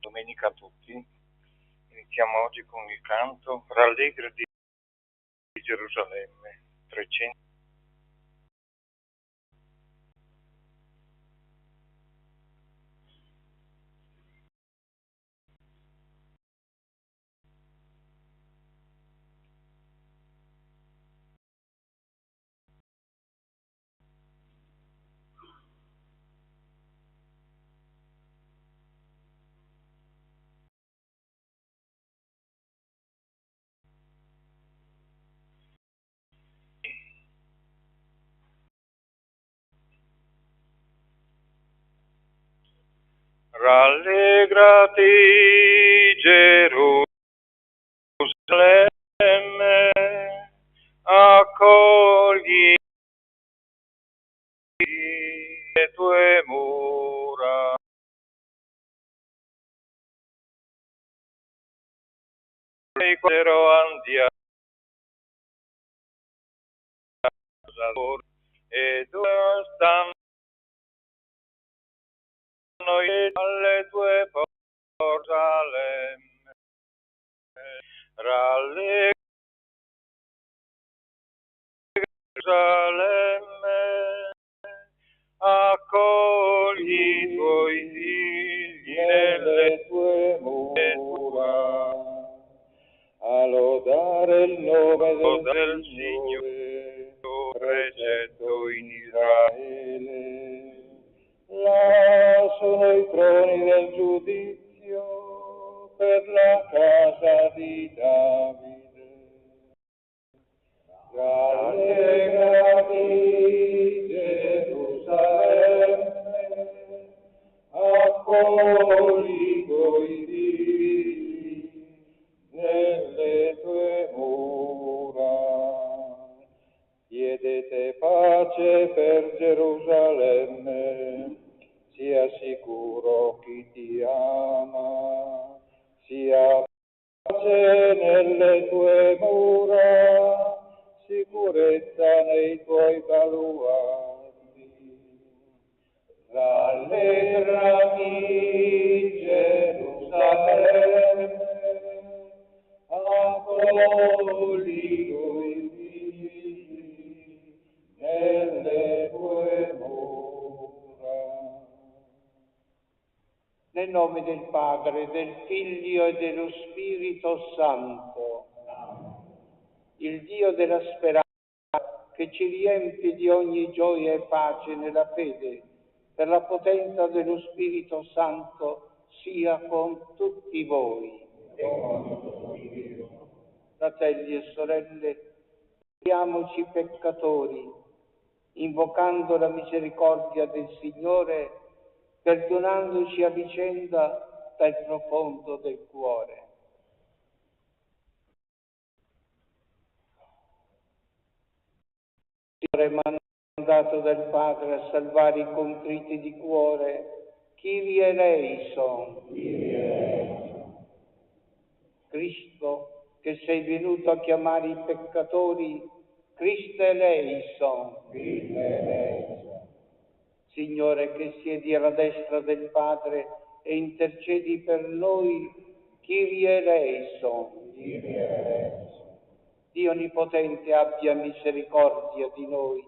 Domenica a tutti. Iniziamo oggi con il canto Rallegrati di Gerusalemme 300. Rallegrati Gerusalemme, accogli le tue mura. Andiamo e dove stanno alle tue porte, rallegrati Gerusalemme, accogli i tuoi figli nelle tue mura, a lodare il nome del Signore, precetto in Israele. Là sono i troni del giudizio per la casa di Davide. Rallegrati Gerusalemme, accogli i tuoi figli nelle tue mura. Chiedete pace per Gerusalemme, sia sicuro chi ti ama, sia pace nelle tue mura, sicurezza nei tuoi baluardi. Rallegrati Gerusalemme, accogli i tuoi figli nelle tue mura. Nel nome del Padre, del Figlio e dello Spirito Santo. Il Dio della speranza, che ci riempie di ogni gioia e pace nella fede, per la potenza dello Spirito Santo, sia con tutti voi. Fratelli e sorelle, preghiamoci peccatori, invocando la misericordia del Signore, perdonandoci a vicenda dal profondo del cuore. Signore, mandato dal Padre a salvare i contriti di cuore, Kyrie eleison. Cristo, che sei venuto a chiamare i peccatori, Cristo eleison. Signore, che siedi alla destra del Padre e intercedi per noi, Kyrie eleison. Dio Onnipotente abbia misericordia di noi,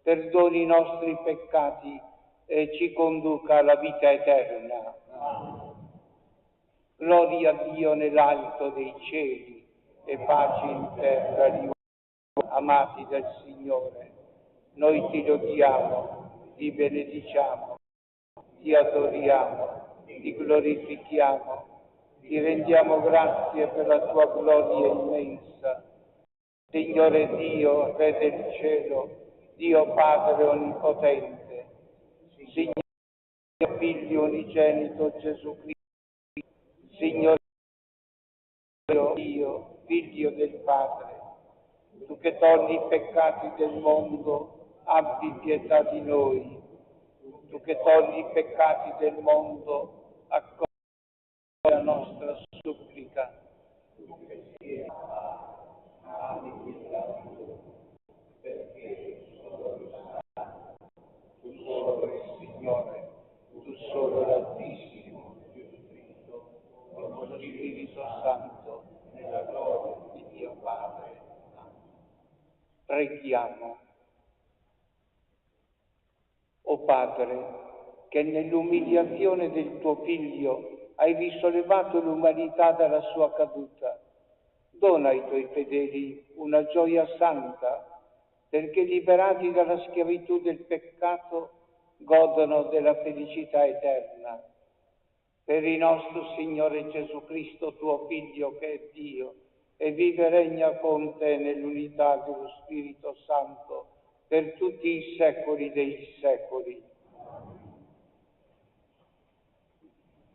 perdoni i nostri peccati e ci conduca alla vita eterna. Gloria a Dio nell'alto dei cieli e pace in terra agli uomini amati del Signore. Noi ti lodiamo, ti benediciamo, ti adoriamo, ti glorifichiamo, ti rendiamo grazie per la tua gloria immensa. Signore Dio, Re del cielo, Dio Padre Onnipotente, Signore Figlio unigenito Gesù Cristo, Signore Dio, Figlio del Padre, tu che togli i peccati del mondo, abbi pietà di noi. Tu che togli i peccati del mondo, accogli la nostra supplica. Tu solo il Signore, tu solo l'Altissimo, Gesù Cristo, preghiamo. O Padre, che nell'umiliazione del tuo Figlio hai risollevato l'umanità dalla sua caduta, dona ai tuoi fedeli una gioia santa, perché liberati dalla schiavitù del peccato godono della felicità eterna. Per il nostro Signore Gesù Cristo, tuo Figlio, che è Dio, e vive e regna con te nell'unità dello Spirito Santo, per tutti i secoli dei secoli.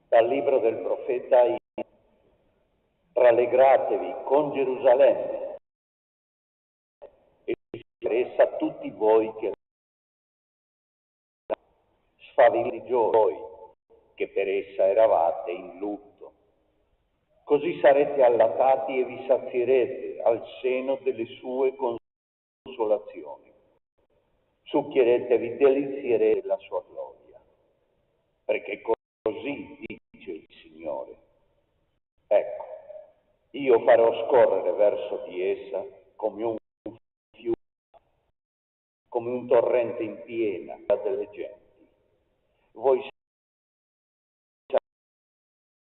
Dal libro del profeta Isaia: rallegratevi con Gerusalemme e per essa tutti voi che sfavillate di gioia, voi che per essa eravate in lutto. Così sarete allatati e vi sazierete al seno delle sue consolazioni. Succhierete e vi delizierete della sua gloria, perché così dice il Signore: ecco, io farò scorrere verso di essa come un fiume, come un torrente in piena delle genti. Voi sarete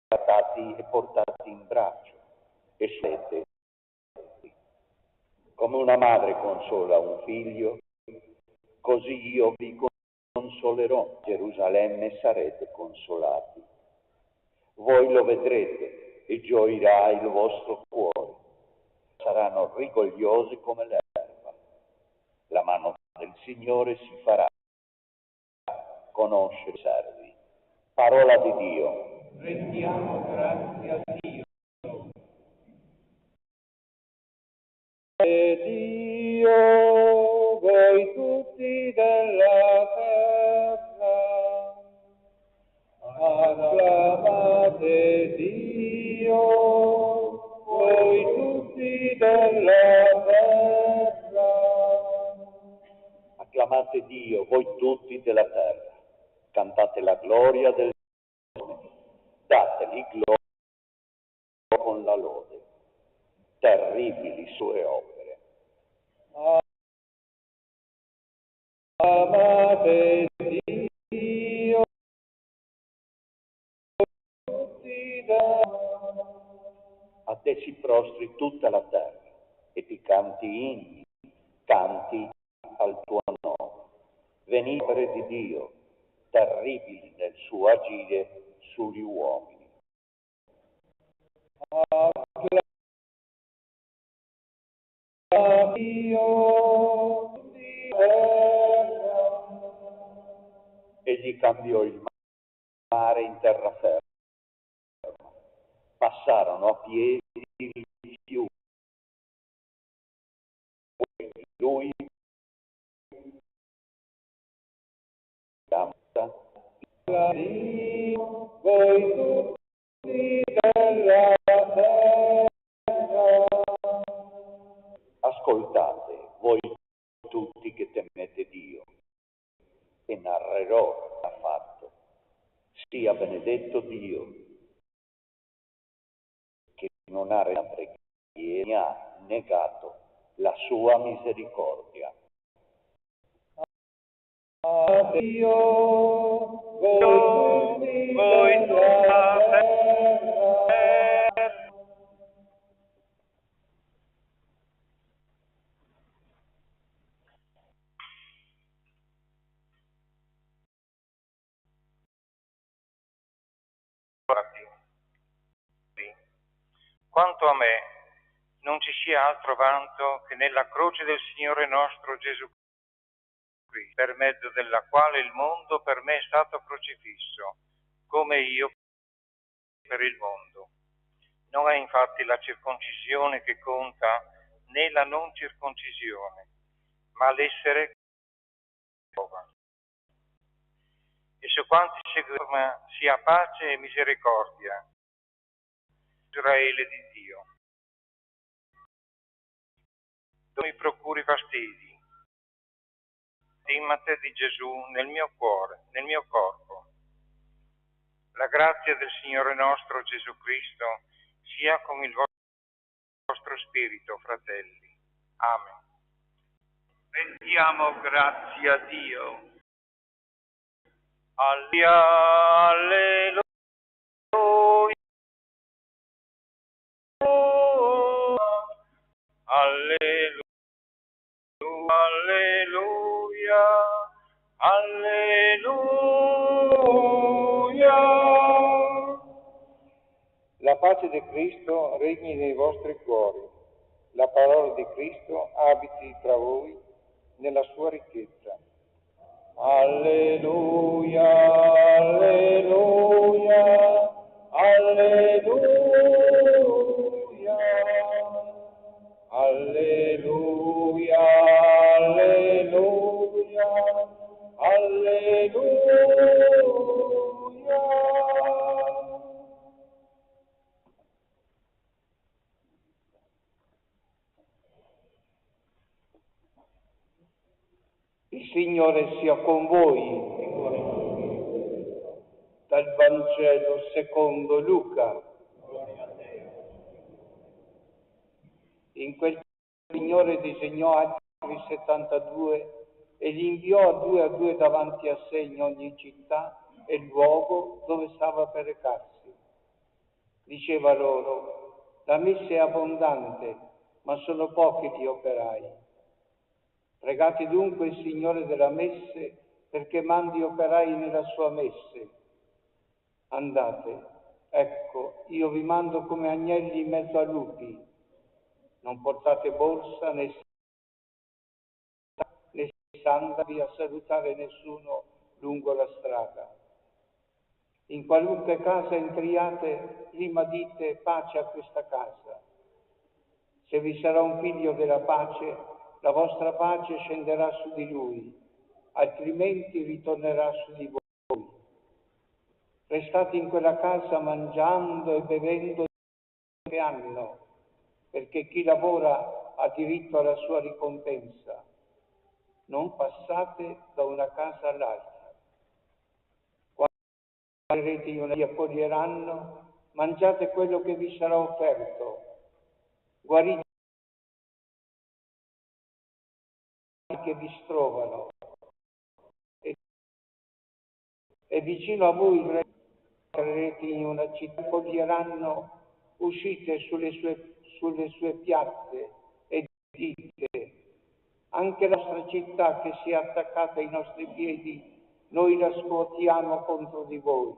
trattati e portati in braccio e sarete come una madre consola un figlio, così io vi consolerò. Gerusalemme sarete consolati. Voi lo vedrete e gioirà il vostro cuore. Saranno rigogliosi come l'erba. La mano del Signore si farà conoscere i servi. Parola di Dio. Rendiamo grazie a Dio. Dio, voi tutti della terra, acclamate Dio, voi tutti della terra. Acclamate Dio, voi tutti della terra. Cantate la gloria del Signore. Dategli gloria con la lode. Terribili sue opere. Amate Dio, tutti A te si prostri tutta la terra e ti canti inni, canti al tuo nome. Venite opere di Dio, terribili nel suo agire sugli uomini. Egli cambiò il mare in terraferma, passarono a piedi il fiume. Lui voi tutti della terra. ascoltate, voi tutti che temete Dio, e narrerò l'ha fatto. Sia benedetto Dio, che non ha la preghiera, ne ha negato la sua misericordia. Dio, voi tutti della terra. Quanto a me, non ci sia altro vanto che nella croce del Signore nostro Gesù Cristo, per mezzo della quale il mondo per me è stato crocifisso, come io per il mondo. Non è infatti la circoncisione che conta, né la non circoncisione, ma l'essere prova. E su quanti seguono sia pace e misericordia, Israele di Dio. Tu mi procuri fastidi, stimmate di Gesù nel mio cuore, nel mio corpo. La grazia del Signore nostro Gesù Cristo sia con il vostro spirito, fratelli. Amen. Rendiamo grazie a Dio. Alleluia. Alleluia. Alleluia. Alleluia. La pace di Cristo regni nei vostri cuori. La parola di Cristo abiti tra voi nella sua ricchezza. Alleluia, alleluia, alleluia, alleluia, alleluia, alleluia. Il Signore sia con voi. Dal Vangelo secondo Luca. In quel tempo il Signore disegnò altri 72 e li inviò a due davanti a sé in ogni città e luogo dove stava per recarsi. Diceva loro: la messa è abbondante, ma sono pochi gli operai. Pregate dunque il Signore della messe perché mandi operai nella sua messe. Andate, ecco, io vi mando come agnelli in mezzo a lupi. Non portate borsa né sandali a salutare nessuno lungo la strada. In qualunque casa entriate, prima dite pace a questa casa. Se vi sarà un figlio della pace, la vostra pace scenderà su di lui, altrimenti ritornerà su di voi. Restate in quella casa mangiando e bevendo che hanno, perché chi lavora ha diritto alla sua ricompensa. Non passate da una casa all'altra. Quando entrerete in una vi accoglieranno, mangiate quello che vi sarà offerto. Guarite che vi strovano e vicino a voi entrerete in una città, accoglieranno, uscite sulle sue piazze e dite: anche la nostra città che si è attaccata ai nostri piedi, noi la scuotiamo contro di voi.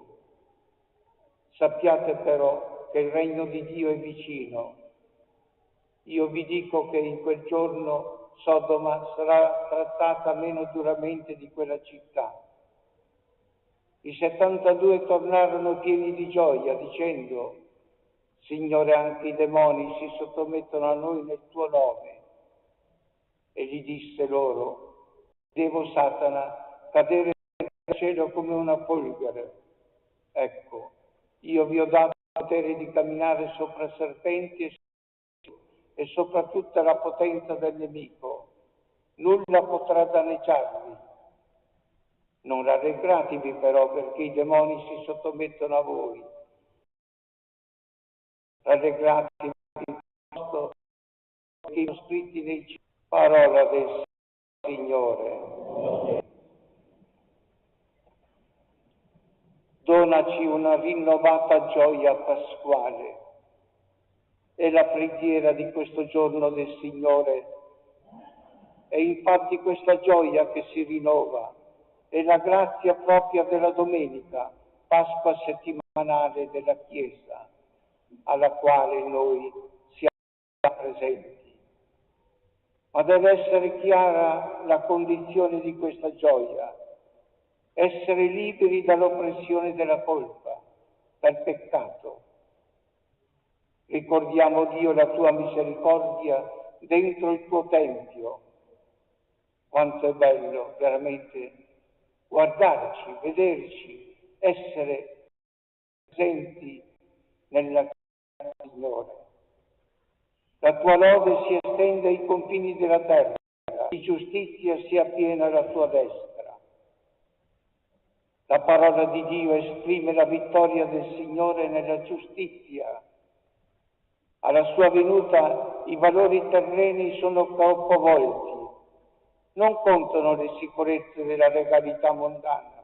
Sappiate però che il regno di Dio è vicino. Io vi dico che in quel giorno Sodoma sarà trattata meno duramente di quella città. I 72 tornarono pieni di gioia, dicendo: Signore, anche i demoni si sottomettono a noi nel tuo nome. E gli disse loro: devo Satana cadere dal cielo come una polvere. Ecco, io vi ho dato il potere di camminare sopra serpenti e sopra tutta la potenza del nemico. Nulla potrà danneggiarvi. Non rallegratevi però perché i demoni si sottomettono a voi. Rallegratevi piuttosto perché sono scritti nei cieli. Parola del Signore. Donaci una rinnovata gioia pasquale. È la preghiera di questo giorno del Signore. È infatti questa gioia che si rinnova. È la grazia propria della domenica, Pasqua settimanale della Chiesa, alla quale noi siamo presenti. Ma deve essere chiara la condizione di questa gioia: essere liberi dall'oppressione della colpa, dal peccato. Ricordiamo, Dio, la tua misericordia dentro il tuo Tempio. Quanto è bello veramente guardarci, vederci, essere presenti nella casa del Signore. La tua lode si estende ai confini della terra, di giustizia sia piena la tua destra. La parola di Dio esprime la vittoria del Signore nella giustizia. Alla sua venuta i valori terreni sono capovolti. non contano le sicurezze della legalità mondana.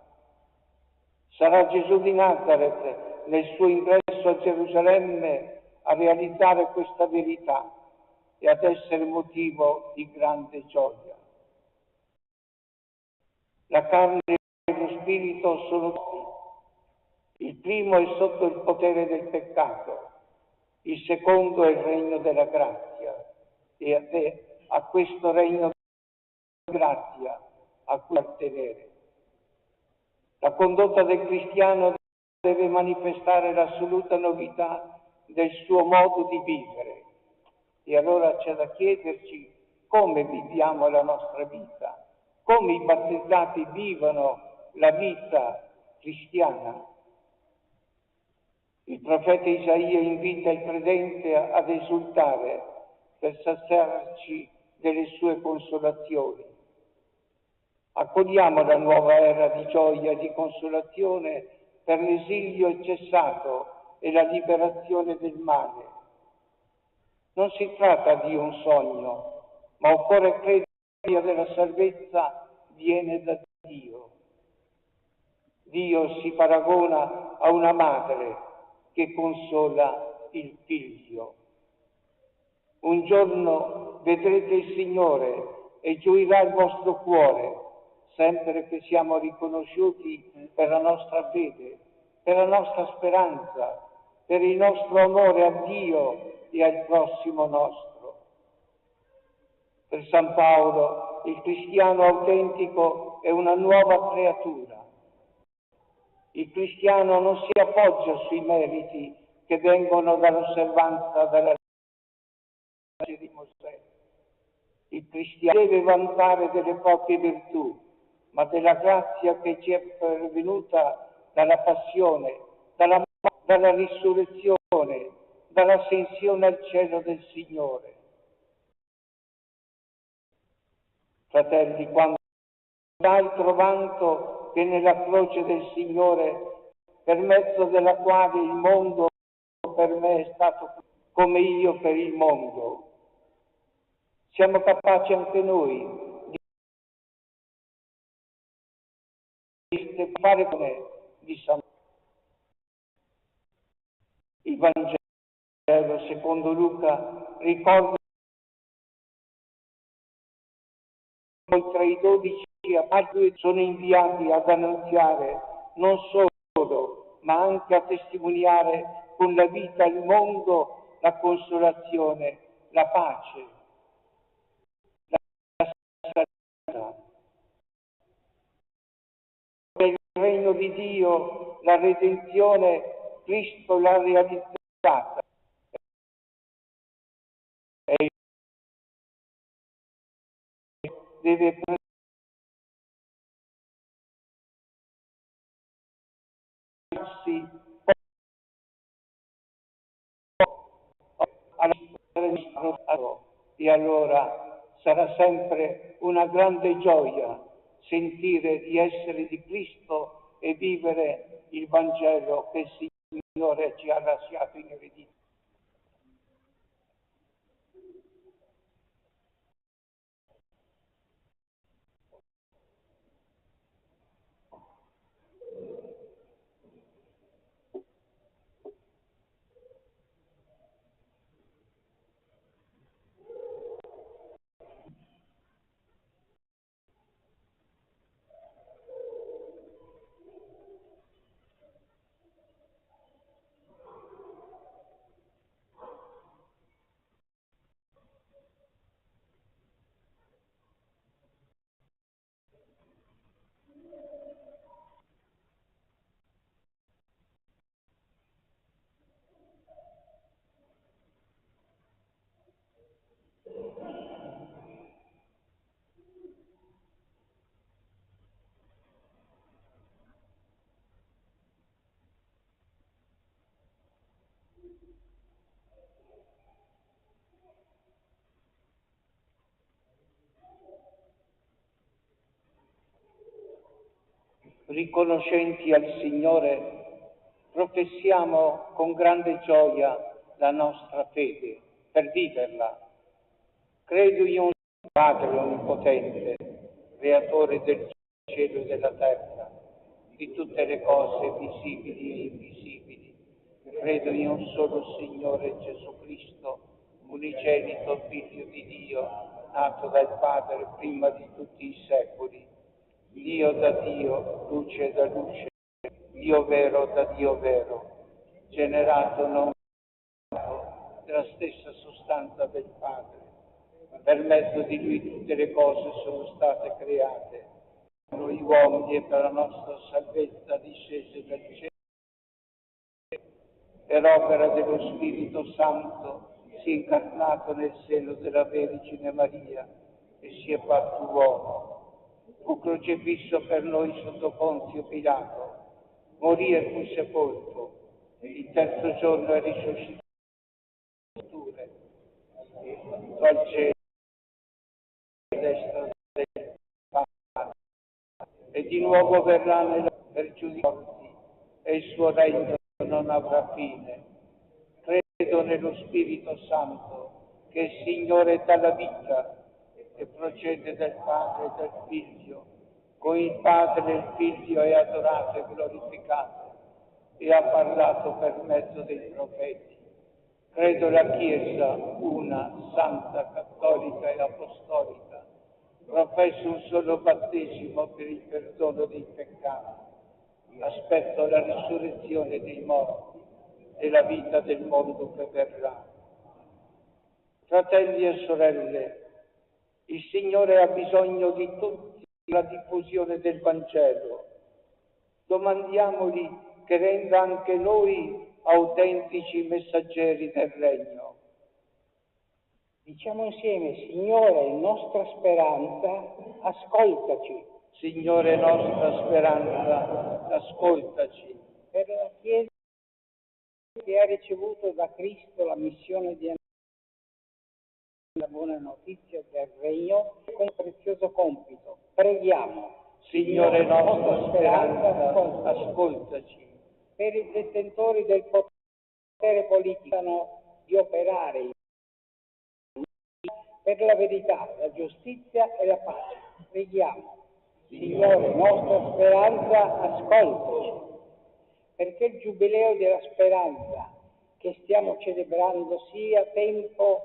Sarà Gesù di Nazareth nel suo ingresso a Gerusalemme a realizzare questa verità e ad essere motivo di grande gioia. La carne e lo spirito sono tutti. Il primo è sotto il potere del peccato, il secondo è il regno della grazia e a questo regno della grazia a cui appartenere. La condotta del cristiano deve manifestare l'assoluta novità del suo modo di vivere. E allora c'è da chiederci come viviamo la nostra vita, come i battezzati vivono la vita cristiana. Il profeta Isaia invita il credente ad esultare per saziarci delle sue consolazioni. Accogliamo la nuova era di gioia e di consolazione per l'esilio cessato e la liberazione del male. Non si tratta di un sogno, ma occorre credere che la via della salvezza viene da Dio. Dio si paragona a una madre che consola il figlio. Un giorno vedrete il Signore e gioirà il vostro cuore, sempre che siamo riconosciuti per la nostra fede, per la nostra speranza, per il nostro amore a Dio e al prossimo nostro. Per San Paolo, il cristiano autentico è una nuova creatura. Il cristiano non si appoggia sui meriti che vengono dall'osservanza della legge di Mosè. Il cristiano deve vantare delle proprie virtù, ma della grazia che ci è pervenuta dalla passione, dalla risurrezione, dall'ascensione al cielo del Signore. Fratelli, quando altro vanto che nella croce del Signore, per mezzo della quale il mondo per me è stato come io per il mondo. Siamo capaci anche noi di fare come di San il Vangelo secondo Luca ricorda che tra i 12 apostoli sono inviati ad annunziare non solo, ma anche a testimoniare con la vita al mondo la consolazione, la pace, la sanità. Per il regno di Dio, la redenzione, Cristo l'ha realizzata. E deve e allora sarà sempre una grande gioia sentire di essere di Cristo e vivere il Vangelo che il Signore ci ha lasciato in eredità. Riconoscenti al Signore, professiamo con grande gioia la nostra fede per viverla. Credo in un Padre onnipotente, creatore del cielo e della terra, di tutte le cose visibili e invisibili. Credo in un solo Signore Gesù Cristo, unigenito Figlio di Dio, nato dal Padre prima di tutti i secoli, Dio da Dio, luce da luce, Dio vero da Dio vero, generato non della stessa sostanza del Padre. Per mezzo di Lui tutte le cose sono state create, noi uomini e per la nostra salvezza discese dal cielo, per opera dello Spirito Santo, si è incarnato nel seno della Vergine Maria e si è fatto uomo. Fu crocifisso per noi sotto Ponzio Pilato, morì e fu sepolto, il terzo giorno è risuscitato al cielo a destra del Padre, e di nuovo verrà per giudicarti, e il suo regno non avrà fine. Credo nello Spirito Santo, che è Signore dalla vita, che procede dal Padre e dal Figlio. Con il Padre e il Figlio è adorato e glorificato, e ha parlato per mezzo dei profeti. Credo la Chiesa, una, santa, cattolica e apostolica. Professo un solo battesimo per il perdono dei peccati. Aspetto la risurrezione dei morti e la vita del mondo che verrà. Fratelli e sorelle, il Signore ha bisogno di tutti la diffusione del Vangelo. Domandiamogli che renda anche noi autentici messaggeri del Regno. Diciamo insieme: Signore, nostra speranza, ascoltaci. Signore, nostra speranza, ascoltaci. Per la Chiesa che ha ricevuto da Cristo la missione di la buona notizia del Regno, con prezioso compito, preghiamo. Signore, nostra speranza, ascoltaci. Per i detentori del potere politico di operare per la verità, la giustizia e la pace. Preghiamo. Signore, nostra speranza, ascoltaci. Perché il giubileo della speranza che stiamo celebrando sia tempo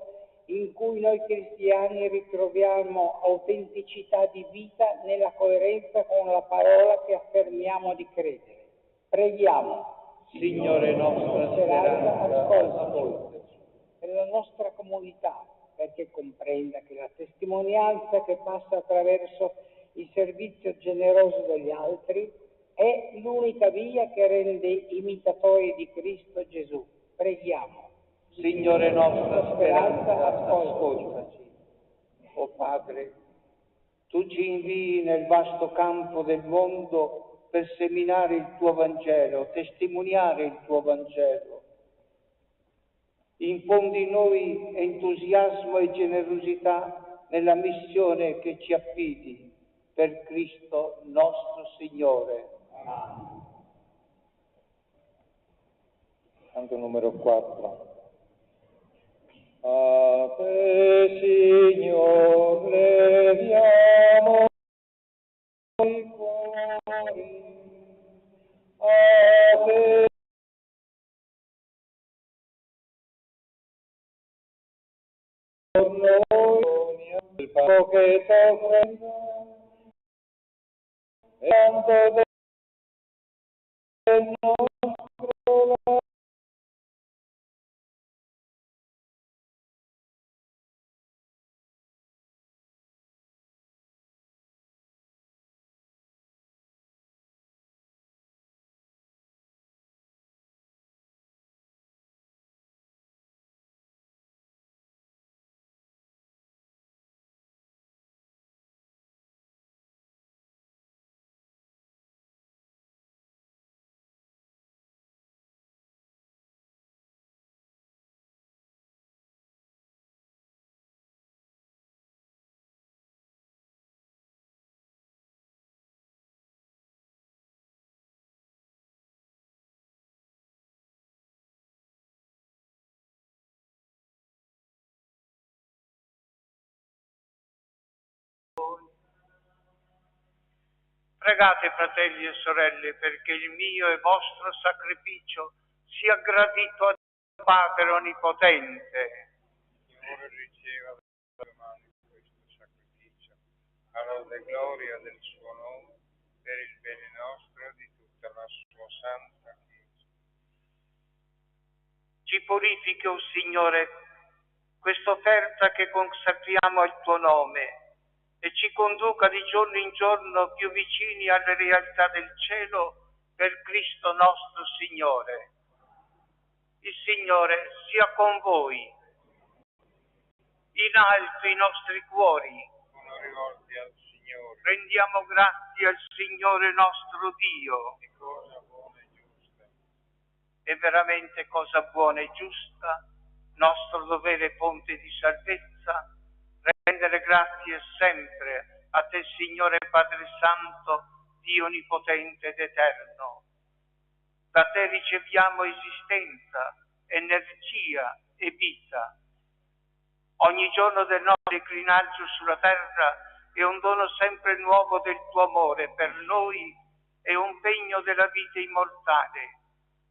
in cui noi cristiani ritroviamo autenticità di vita nella coerenza con la parola che affermiamo di credere. Preghiamo. Signore, nostra speranza, ascoltaci. Per la nostra comunità, perché comprenda che la testimonianza che passa attraverso il servizio generoso degli altri è l'unica via che rende imitatori di Cristo Gesù. Preghiamo. Signore, nostra speranza, ascoltaci. O Padre, Tu ci invii nel vasto campo del mondo per seminare il Tuo Vangelo, testimoniare il Tuo Vangelo. Infondi in noi entusiasmo e generosità nella missione che ci affidi, per Cristo nostro Signore. Amen. Canto numero 4. A te, Signor, leviamo i cuori, a te por noi il pago che t'offriamo, e tanto del nostro lavoro. Pregate, fratelli e sorelle, perché il mio e vostro sacrificio sia gradito a Dio Padre Onnipotente. Signore, riceva dalle tue mani questo sacrificio, alla lode e gloria del suo nome, per il bene nostro e di tutta la sua santa Chiesa. Ci purifichi, o Signore, questa offerta che consacriamo al tuo nome e ci conduca di giorno in giorno più vicini alle realtà del cielo per Cristo nostro Signore. Il Signore sia con voi. In alto i nostri cuori. Sono rivolti al Signore. Rendiamo grazie al Signore nostro Dio. Di cosa buona e giusta. È veramente cosa buona e giusta, nostro dovere e fonte di salvezza, rendere grazie sempre a te, Signore Padre Santo, Dio Onnipotente ed Eterno. Da te riceviamo esistenza, energia e vita. Ogni giorno del nostro declinaggio sulla terra è un dono sempre nuovo del tuo amore per noi e un pegno della vita immortale,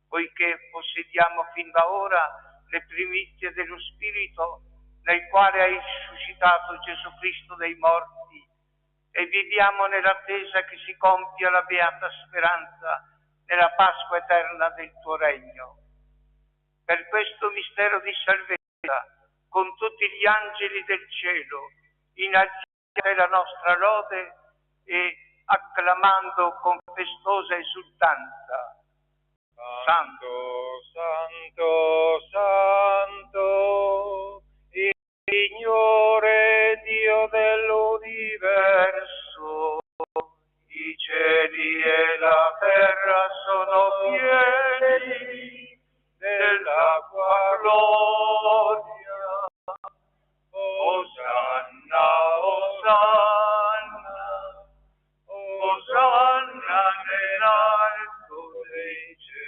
poiché possediamo fin da ora le primizie dello Spirito nel quale hai suscitato Gesù Cristo dai morti e viviamo nell'attesa che si compia la beata speranza nella Pasqua eterna del tuo regno. Per questo mistero di salvezza, con tutti gli angeli del cielo, innalziamo la nostra lode e acclamando con festosa esultanza. Santo, Santo, Santo, il Signore Dio dell'universo, i cieli e la terra sono pieni della tua gloria. Osanna, Osanna, Osanna nell'alto dei cieli.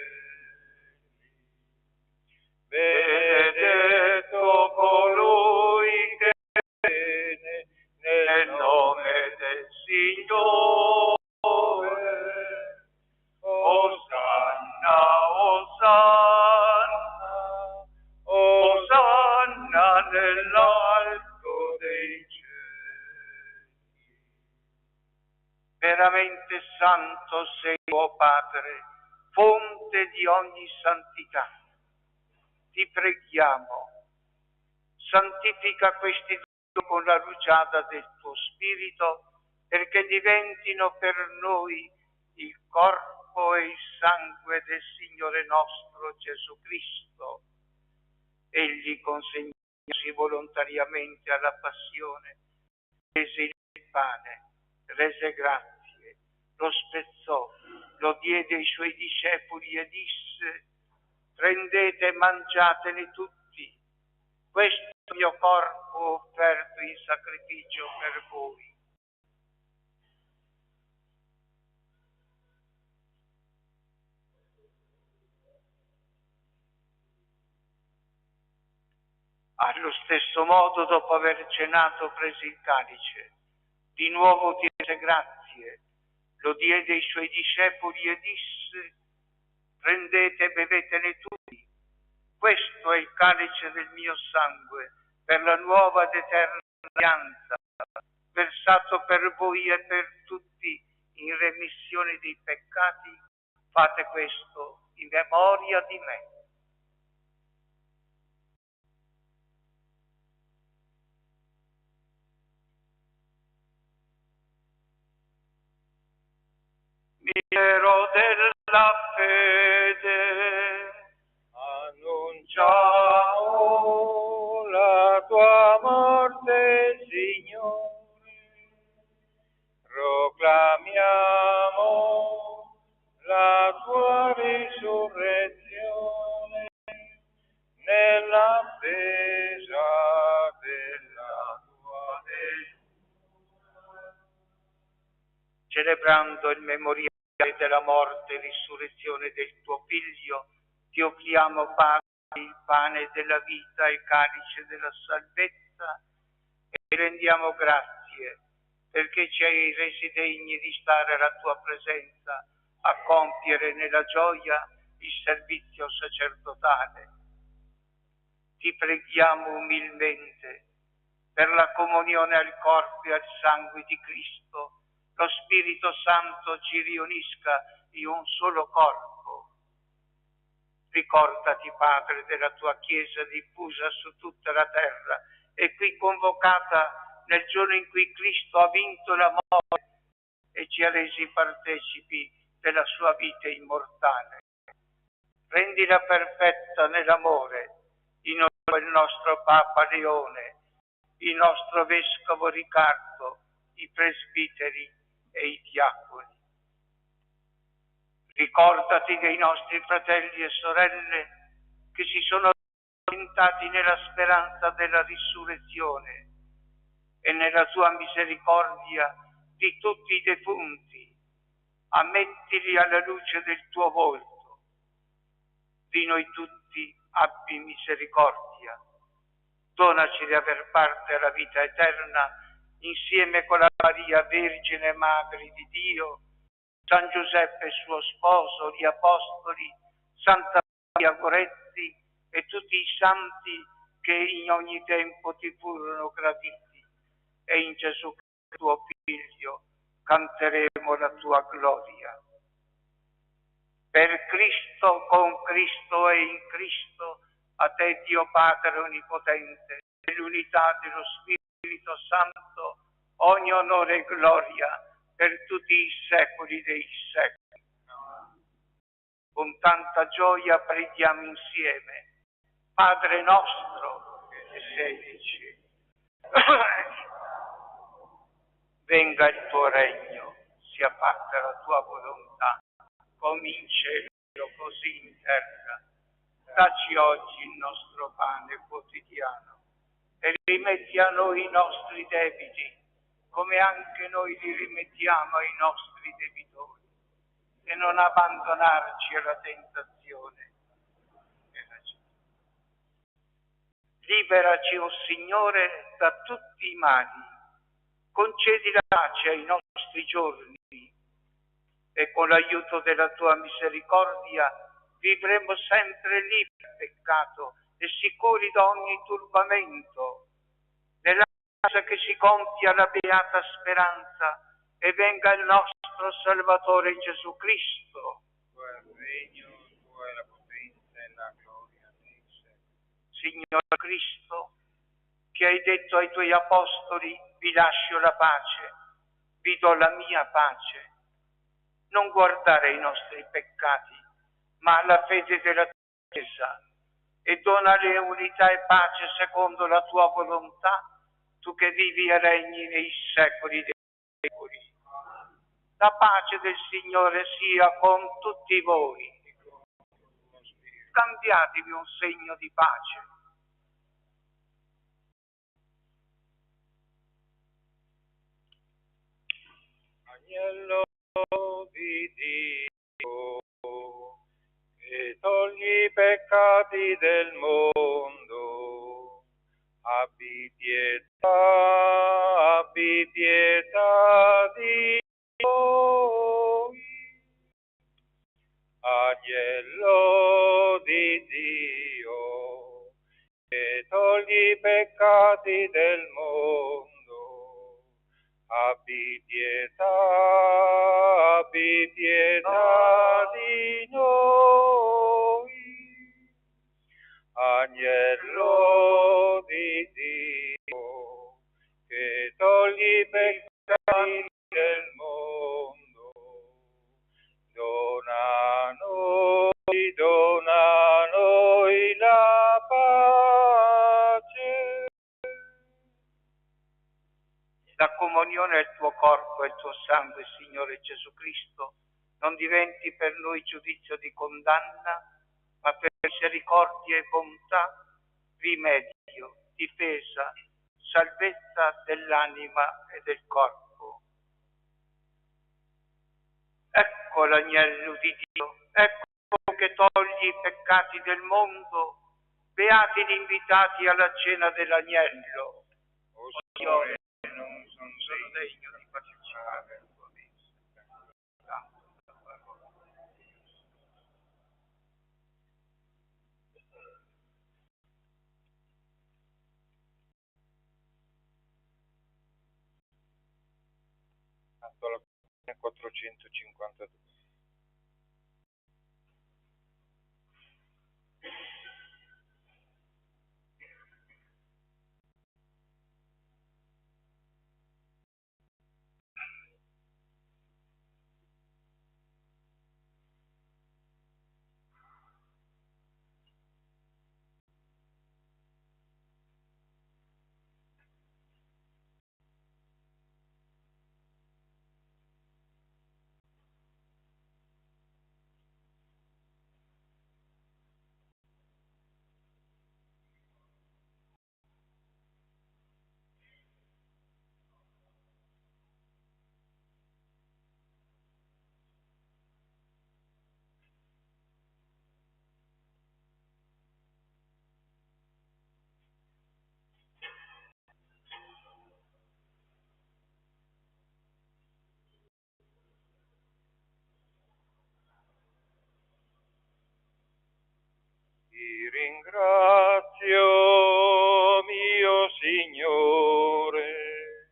Benedetto colui che viene nel nome del Signore. Osanna, Osanna, Osanna nell'alto dei cieli. Veramente santo sei, o Padre, fonte di ogni santità. Ti preghiamo, santifica questi doni con la rugiada del tuo Spirito, perché diventino per noi il corpo e il sangue del Signore nostro Gesù Cristo. Egli, consegnandosi volontariamente alla passione, prese il pane, rese grazie, lo spezzò, lo diede ai suoi discepoli e disse: prendete e mangiatene tutti, questo è il mio corpo offerto in sacrificio per voi. Allo stesso modo, dopo aver cenato, prese il calice, di nuovo diede grazie, lo diede ai suoi discepoli e disse: prendete e bevetene tutti, questo è il calice del mio sangue, per la nuova ed eterna alleanza, versato per voi e per tutti in remissione dei peccati. Fate questo in memoria di me. Mistero della fede, annunciamo la tua morte, Signore, proclamiamo la tua risurrezione nell'attesa della tua venuta. Celebrando il memoriale della morte e risurrezione del tuo Figlio, ti offriamo, Padre, il pane della vita e il calice della salvezza, e rendiamo grazie perché ci hai resi degni di stare alla tua presenza a compiere nella gioia il servizio sacerdotale. Ti preghiamo umilmente per la comunione al corpo e al sangue di Cristo, lo Spirito Santo ci riunisca in un solo corpo. Ricordati, Padre, della tua Chiesa diffusa su tutta la terra e qui convocata nel giorno in cui Cristo ha vinto la morte e ci ha resi partecipi della sua vita immortale. Rendila perfetta nell'amore, in il nostro Papa Leone, il nostro Vescovo Riccardo, i presbiteri e i diaconi. Ricordati dei nostri fratelli e sorelle che si sono orientati nella speranza della risurrezione e nella tua misericordia di tutti i defunti. Ammettili alla luce del tuo volto. Di noi tutti abbi misericordia. Donaci di aver parte alla vita eterna insieme con la Maria Vergine Madre di Dio, San Giuseppe suo sposo, gli Apostoli, Santa Maria Goretti e tutti i santi che in ogni tempo ti furono graditi, e in Gesù tuo Figlio canteremo la tua gloria. Per Cristo, con Cristo e in Cristo, a te Dio Padre Onnipotente, nell'unità dello Spirito Santo, ogni onore e gloria per tutti i secoli dei secoli. Con tanta gioia preghiamo insieme. Padre nostro che sei nei cieli, venga il tuo regno, sia fatta la tua volontà, come in cielo così in terra. Dacci oggi il nostro pane quotidiano e rimetti a noi i nostri debiti, come anche noi li rimettiamo ai nostri debitori, e non abbandonarci alla tentazione. Liberaci, o Signore, da tutti i mali, concedi la pace ai nostri giorni e con l'aiuto della tua misericordia vivremo sempre liberi dal peccato e sicuri da ogni turbamento, nella casa che si compia la beata speranza e venga il nostro Salvatore Gesù Cristo. Tuo è il regno, tua è la potenza e la gloria nei secoli. Signore Cristo, che hai detto ai tuoi apostoli: vi lascio la pace, vi do la mia pace. Non guardare i nostri peccati, ma la fede della Chiesa, e donale unità e pace secondo la tua volontà, tu che vivi e regni nei secoli dei secoli. La pace del Signore sia con tutti voi. Scambiatevi un segno di pace. Agnello di Dio, che togli i peccati del mondo, abbi pietà di noi. Agnello di Dio, che togli i peccati del mondo, abbi pietà di noi. Agnello di Dio, che togli i peccati del mondo, dona a noi la pace. La comunione al tuo corpo e al tuo sangue, Signore Gesù Cristo, non diventi per noi giudizio di condanna, ma per misericordia e bontà, rimedio, difesa, salvezza dell'anima e del corpo. Ecco l'agnello di Dio, ecco che toglie i peccati del mondo. Beati gli invitati alla cena dell'agnello. O Signore, non sono degno di alla 452. Ti ringrazio, mio Signore,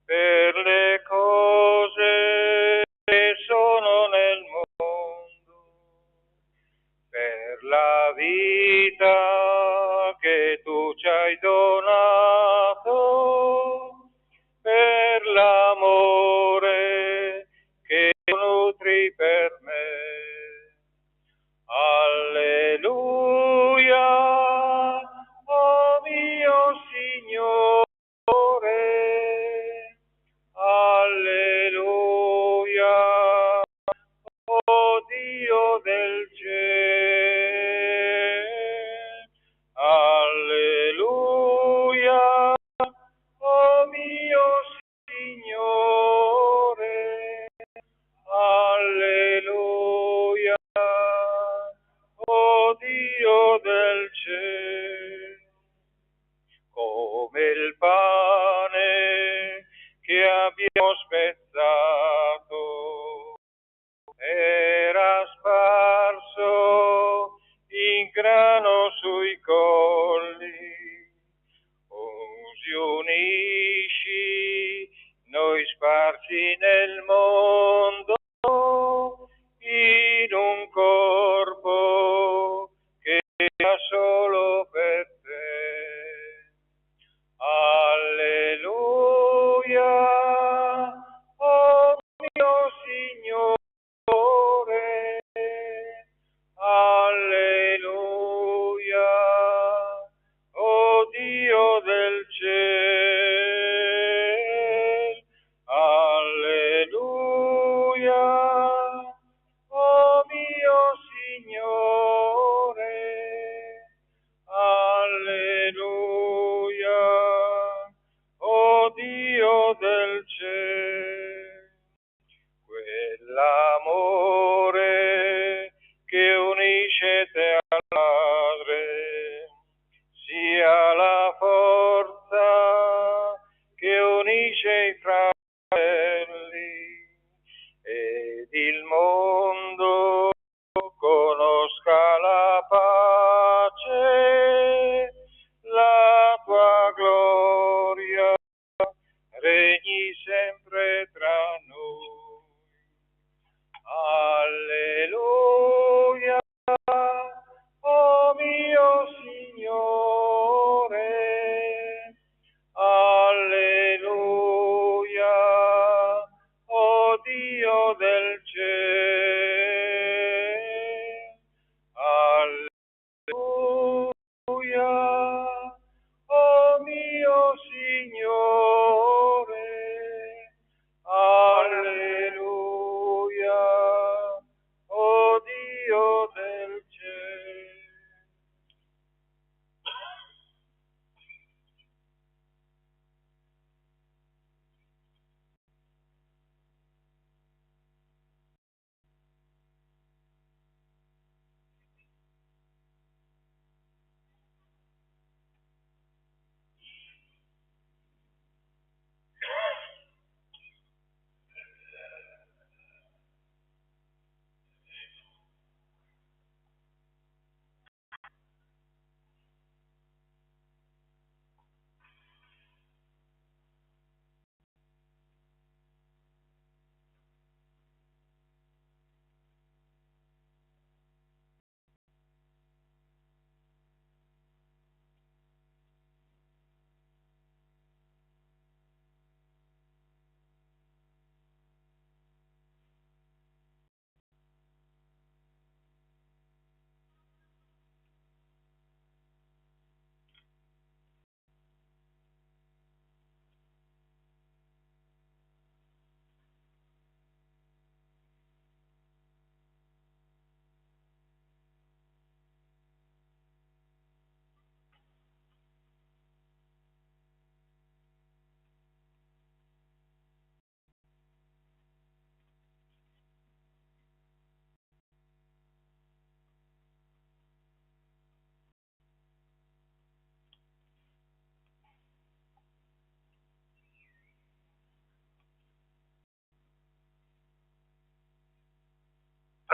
per le cose che sono nel mondo, per la vita che tu ci hai donato, per l'amore che nutri per me. Alleluia, oh mio Signore, alleluia, oh Dio del cielo, alleluia, oh mio Signore, alleluia, oh Dio del cielo, come il pane che abbiamo spezzato era sparso in grano sui colli, così unisci noi sparsi nel mondo in un corpo che era solo per te. Alleluia, oh mio Signore, alleluia, oh Dio del cielo, alleluia, oh mio Signore, alleluia, oh Dio del cielo. Quell'amore che unisce te al Padre, sia la forza che unisce i fratelli, ed il mondo conosca la pace, la tua gloria regni sempre tra noi. Alleluia, oh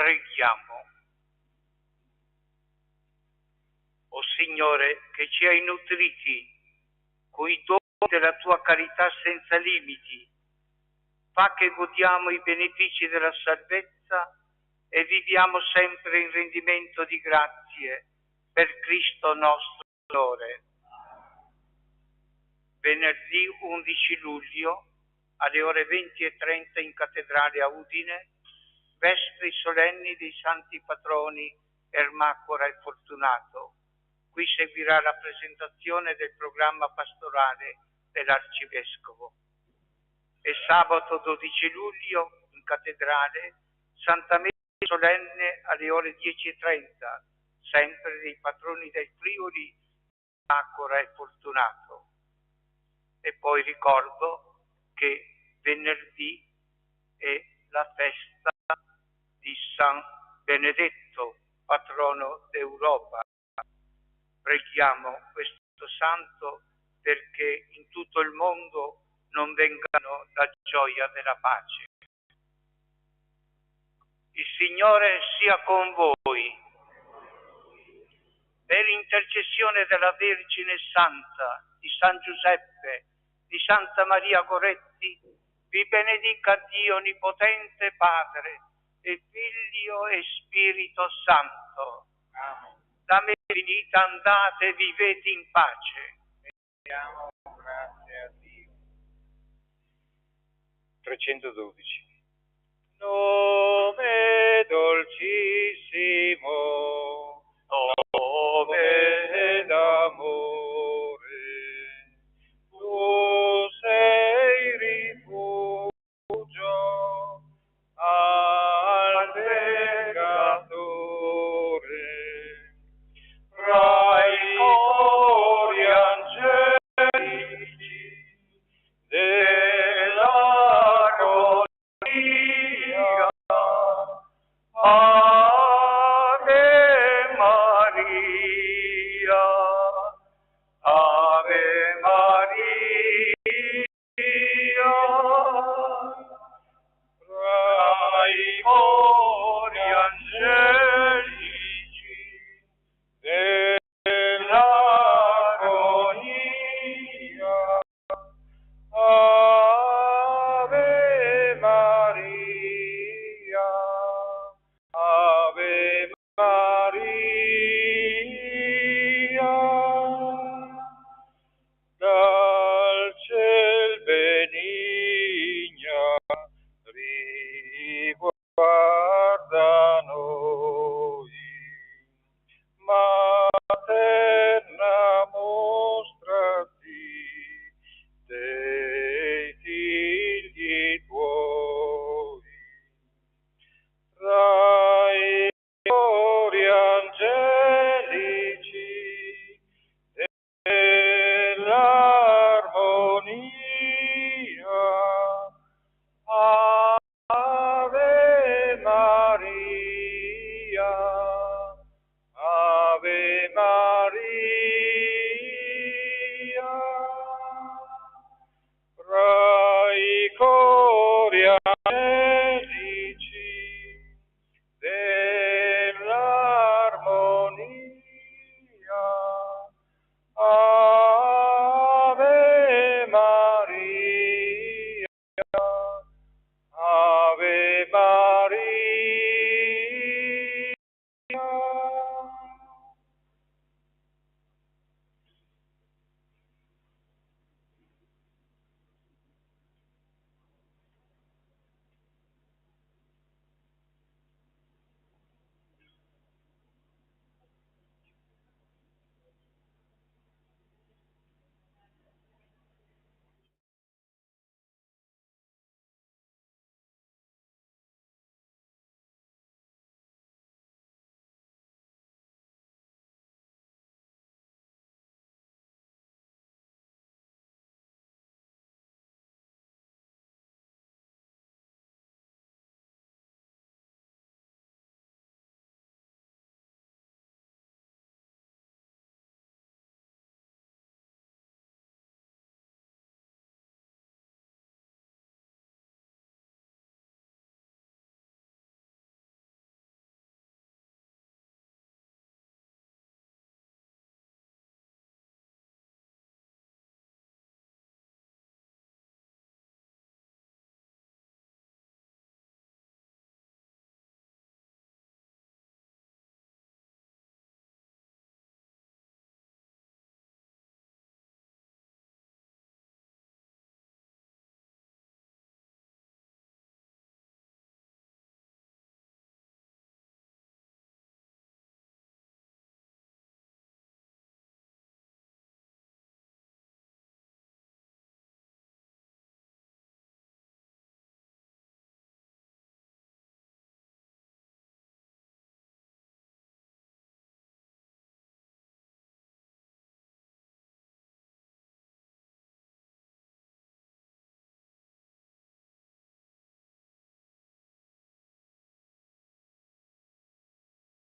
Preghiamo. O Signore, che ci hai nutriti coi doni della tua carità senza limiti, fa che godiamo i benefici della salvezza e viviamo sempre in rendimento di grazie per Cristo nostro Signore. Venerdì 11 luglio alle ore 20:30 in cattedrale a Udine, vespri solenni dei santi patroni Ermacora e Fortunato. Qui seguirà la presentazione del programma pastorale dell'Arcivescovo. E sabato 12 luglio in cattedrale Santa Messa solenne alle ore 10:30, sempre dei patroni del Friuli, Ermacora e Fortunato. E poi ricordo che venerdì è la festa di San Benedetto, patrono d'Europa. Preghiamo questo santo perché in tutto il mondo non vengano la gioia della pace. Il Signore sia con voi. Per intercessione della Vergine Santa, di San Giuseppe, di Santa Maria Goretti, vi benedica Dio Onnipotente, Padre e Figlio e Spirito Santo. Amen. Da me finita andate e vivete in pace. Diamo grazie a Dio. 312. Nome dolcissimo